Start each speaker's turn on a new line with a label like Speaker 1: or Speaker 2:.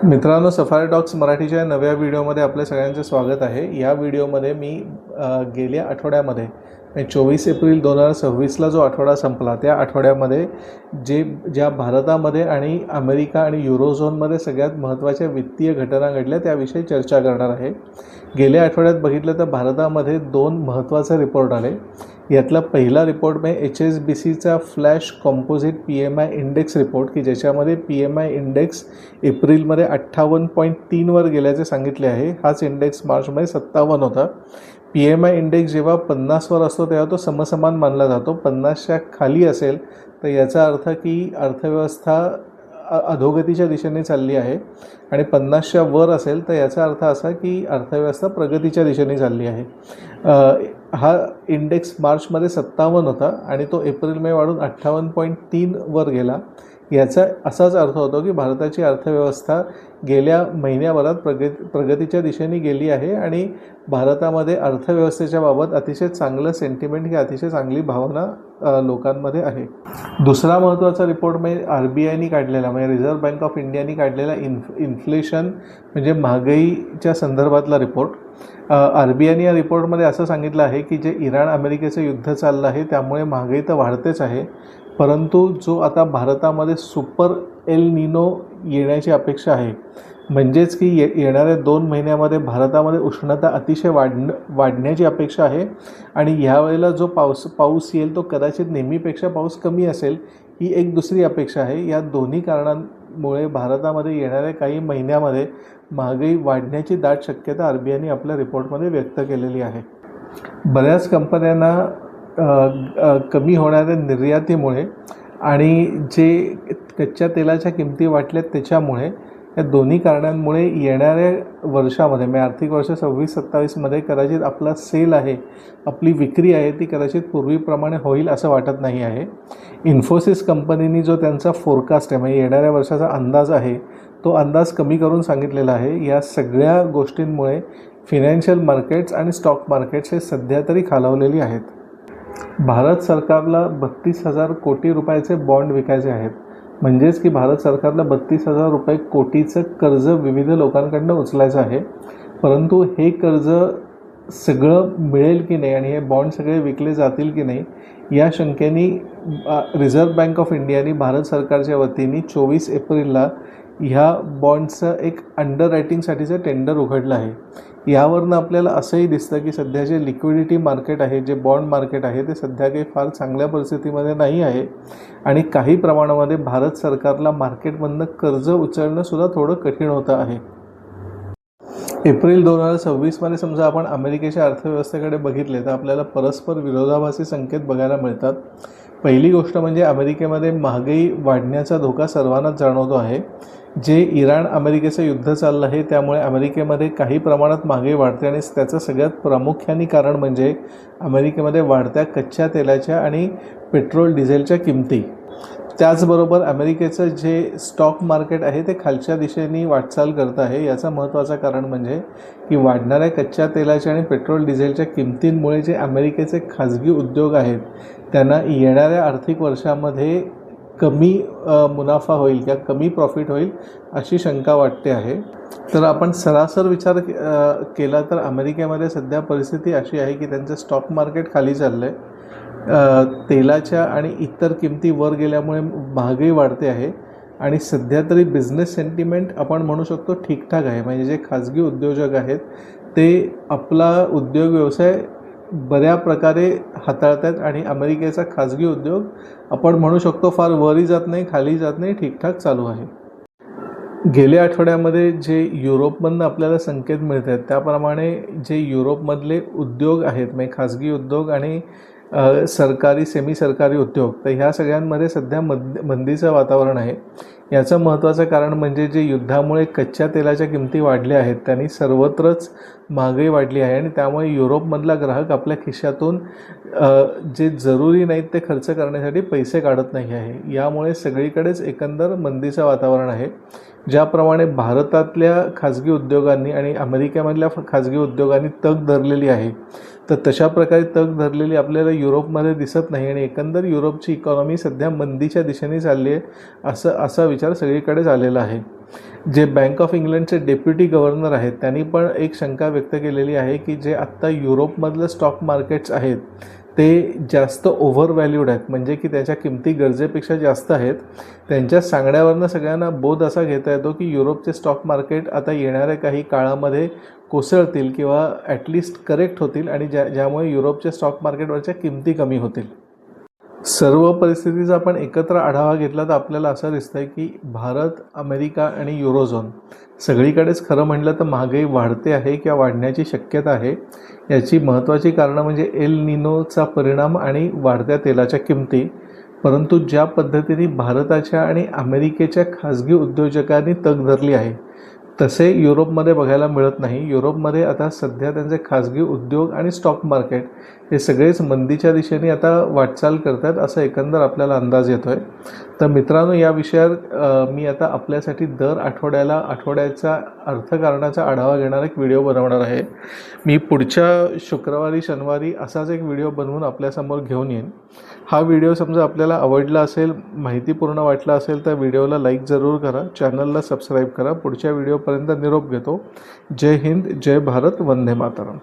Speaker 1: मित्रांनो, safari talks मराठीच्या नव्या व्हिडिओमध्ये आपल्या सगळ्यांचे स्वागत आहे। या व्हिडिओमध्ये मी गेल्या आठवड्यामध्ये 24 एप्रिल 2026ला जो आठवडा संपला त्या आठवड्यामध्ये ज्या भारतामध्ये आणि अमेरिका आणि युरोझोनमध्ये सगळ्यात महत्त्वाच्या वित्तीय घटना घडल्या त्याविषयी चर्चा करणार आहे। गेल्या आठवड्यात बघितलं तर भारतामध्ये दोन महत्त्वाचे रिपोर्ट आले। यातला पहिला रिपोर्ट म्हणजे HSBCचा flash composite PMI index report की ज्याच्यामध्ये PMI इंडेक्स एप्रिलमध्ये 58.3 वर गेल्याचे सांगितले आहे। हाच इंडेक्स मार्चमध्ये 57 होता। PMI इंडेक्स जेव्हा 50 वर असतो तेव्हा तो समसमान मानला जातो। 50च्या खाली असेल तर याचा अर्थ की अर्थव्यवस्था अधोगतीच्या दिशेने चालली आहे आणि 50च्या वर असेल तर याचा अर्थ असा की अर्थव्यवस्था प्रगतीच्या दिशेने चालली आहे। हा इंडेक्स मार्चमध्ये 57 होता आणि तो एप्रिलमध्ये वाढून 58.3 वर गेला। याचा असाच अर्थ होतो की भारताची अर्थव्यवस्था गेल्या महिन्याभरात प्रगतीच्या दिशेने गेली आहे आणि भारतामध्ये अर्थव्यवस्थेच्या बाबत अतिशय चांगलं सेंटिमेंट की अतिशय चांगली भावना लोकांमध्ये आहे। दुसरा महत्त्वाचा रिपोर्ट म्हणजे RBIने काढलेला म्हणजे रिझर्व्ह बँक ऑफ इंडियाने काढलेला इन्फ्लेशन म्हणजे महागाईच्या संदर्भातला रिपोर्ट। RBIने या रिपोर्टमध्ये असं सांगितलं आहे की जे इराण अमेरिकेचं युद्ध चाललं आहे त्यामुळे महागाई तर वाढतेच आहे, परंतु जो आता भारतामध्ये सुपर एल निनो येण्याची अपेक्षा आहे, म्हणजेच की येणाऱ्या 2 महिन्यामध्ये भारतामध्ये उष्णता अतिशय वाढण्याची अपेक्षा आहे आणि ह्यावेळेला जो पाऊस येईल तो कदाचित नेहमीपेक्षा पाऊस कमी असेल ही एक दुसरी अपेक्षा आहे। या दोन्ही कारणांमुळे भारतामध्ये येणाऱ्या काही महिन्यामध्ये महागाई वाढण्याची दाट शक्यता RBIने आपल्या रिपोर्टमध्ये व्यक्त केलेली आहे। बऱ्याच कंपन्यांना कमी होणाऱ्या निर्यातीमुळे आणि जे कच्च्या तेलाच्या किमती वाढल्यात त्याच्यामुळे या दोन्ही कारणांमुळे येणाऱ्या वर्षामध्ये म्हणजे आर्थिक वर्ष 26-27मध्ये कदाचित आपला सेल आहे, आपली विक्री आहे ती कदाचित पूर्वीप्रमाणे होईल असं वाटत नाही आहे। इन्फोसिस कंपनीने जो त्यांचा फोरकास्ट आहे म्हणजे येणाऱ्या वर्षाचा अंदाज आहे तो अंदाज कमी करून सांगितलेला आहे। या सगळ्या गोष्टींमुळे फिनान्शियल मार्केट्स आणि स्टॉक मार्केट्स हे सध्या तरी खालावलेली आहेत। भारत सरकारला 32,000 कोटी रुपयाचे बॉन्ड विकायचे आहेत, म्हणजेच की भारत सरकारला 32,000 रुपये कोटीचं कर्ज विविध लोकांकडून उचलायचं आहे, परंतु हे कर्ज सगळं मिळेल की नाही आणि हे बॉन्ड सगळे विकले जातील की नाही या शंकेने रिझर्व्ह बँक ऑफ इंडियाने भारत सरकारच्या वतीने 24 एप्रिलला ह्या बॉन्डचं एक अंडर रायटिंगसाठीचं टेंडर उघडलं आहे। यावरनं आपल्याला असंही दिसतं की सध्या जे लिक्विडिटी मार्केट आहे, जे बॉन्ड मार्केट आहे ते सध्या काही फार चांगल्या परिस्थितीमध्ये नाही आहे आणि काही प्रमाणामध्ये भारत सरकारला मार्केटमधनं कर्ज उचलणंसुद्धा थोडं कठीण होतं आहे। एप्रिल 2026मध्ये समजा आपण अमेरिकेच्या अर्थव्यवस्थेकडे बघितले तर आपल्याला परस्पर विरोधाभासी संकेत बघायला मिळतात। पहिली गोष्ट म्हणजे अमेरिकेमध्ये महागाई वाढण्याचा धोका सर्वांनाच जाणवतो आहे। जे इराण अमेरिकेचं युद्ध चाललं आहे त्यामुळे अमेरिकेमध्ये काही प्रमाणात महागाई वाढते आणि त्याचं सगळ्यात प्रामुख्याने कारण म्हणजे अमेरिकेमध्ये वाढत्या कच्च्या तेलाच्या आणि पेट्रोल डिझेलच्या किमती। त्याचबरोबर अमेरिकेचं जे स्टॉक मार्केट आहे ते खालच्या दिशेने वाटचाल करत आहे। याचं महत्त्वाचं कारण म्हणजे की वाढणाऱ्या कच्च्या तेलाच्या आणि पेट्रोल डिझेलच्या किमतींमुळे जे अमेरिकेचे खाजगी उद्योग आहेत त्यांना येणाऱ्या आर्थिक वर्षामध्ये कमी मुनाफा होईल किंवा कमी प्रॉफिट होईल अशी शंका वाटते आहे। तर आपण सरासर विचार केला तर अमेरिकेमध्ये सध्या परिस्थिती अशी आहे की त्यांचं स्टॉक मार्केट खाली चाललं आहे, तेलाच्या आणि इतर किमती वर गेल्यामुळे महागाई वाढते आहे आणि सध्या तरी बिझनेस सेंटिमेंट आपण म्हणू शकतो ठीकठाक आहे। म्हणजे जे खाजगी उद्योजक आहेत ते आपला उद्योग व्यवसाय बऱ्या प्रकारे हाताळतात आणि अमेरिकेचा खाजगी उद्योग आपण म्हणू शकतो फार वरही जात नाही खाली जात नाही, ठीकठाक चालू आहे। गेल्या आठवड्यामध्ये जे युरोपमधून आपल्याला संकेत मिळत आहेत त्याप्रमाणे जे युरोपमधले उद्योग आहेत म्हणजे खाजगी उद्योग आणि सरकारी सेमी सरकारी उद्योग तर ह्या सगळ्यांमध्ये सध्या मंदीचं वातावरण आहे। याचं महत्त्वाचं कारण म्हणजे जे युद्धामुळे कच्च्या तेलाच्या किमती वाढल्या आहेत त्यांनी सर्वत्रच महागाई वाढली आहे आणि त्यामुळे युरोपमधला ग्राहक आपल्या खिशातून जे जरुरी नाहीत ते खर्च करण्यासाठी पैसे काढत नाही आहे। यामुळे सगळीकडेच एकंदर मंदीचं वातावरण आहे। ज्याप्रमाणे भारतातल्या खाजगी उद्योगांनी आणि अमेरिकेमधल्या खाजगी उद्योगांनी तग धरलेली आहे तर तशा प्रकारे तग धरलेली आपल्याला युरोपमध्ये दिसत नाही आणि एकंदर युरोपची इकॉनॉमी सध्या मंदीच्या दिशेने चालली आहे असा विचार सगळीकडेच आलेला आहे. जे बँक ऑफ इंग्लंडचे डेप्युटी गव्हर्नर आहेत त्यांनी पण एक शंका व्यक्त केलेली आहे की जे आत्ता युरोपमधलं स्टॉक मार्केट्स आहेत ते जास्त ओव्हर व्हॅल्यूड आहेत, म्हणजे की त्याच्या किमती गरजेपेक्षा जास्त आहेत. त्यांच्या सांगण्यावरनं सगळ्यांना बोध असा घेता येतो की युरोपचे स्टॉक मार्केट आता येणाऱ्या काही काळामध्ये कोसळतील किंवा ॲटलिस्ट करेक्ट होतील आणि ज्यामुळे युरोपच्या स्टॉक मार्केटवरच्या किमती कमी होतील. सर्व परिस्थितीचा आपण एकत्र आढावा घेतला तर आपल्याला असं दिसतंय की भारत, अमेरिका आणि युरोझोन सगळीकडेच खरं म्हटलं तर महागाई वाढते आहे किंवा वाढण्याची शक्यता आहे. याची महत्त्वाची कारणं म्हणजे एल निनोचा परिणाम आणि वाढत्या तेलाच्या किमती. परंतु ज्या पद्धतीने भारताच्या आणि अमेरिकेच्या खाजगी उद्योजकांनी तग धरली आहे तसे युरोपमध्ये बघायला मिळत नाही. युरोपमध्ये आता सध्या त्यांचे खाजगी उद्योग आणि स्टॉक मार्केट हे सगळेच मंदीच्या दिशेने आता वाटचाल करतात असं एकंदर आपल्याला अंदाज येतो आहे. तर मित्रांनो, या विषयावर मी आता आपल्यासाठी दर आठवड्याला आठवड्याचा अर्थकारणाचा आढावा घेणारा एक व्हिडिओ बनवणार आहे. मी पुढच्या शुक्रवारी शनिवारी असाच एक व्हिडिओ बनवून आपल्यासमोर घेऊन येईन. हा व्हिडिओ समजा आपल्याला आवडला असेल, माहितीपूर्ण वाटला असेल तर व्हिडिओला लाईक जरूर करा, चॅनलला सबस्क्राईब करा. पुढच्या व्हिडिओपर्यंत निरोप घेतो. जय हिंद, जय भारत, वंदे मातरम.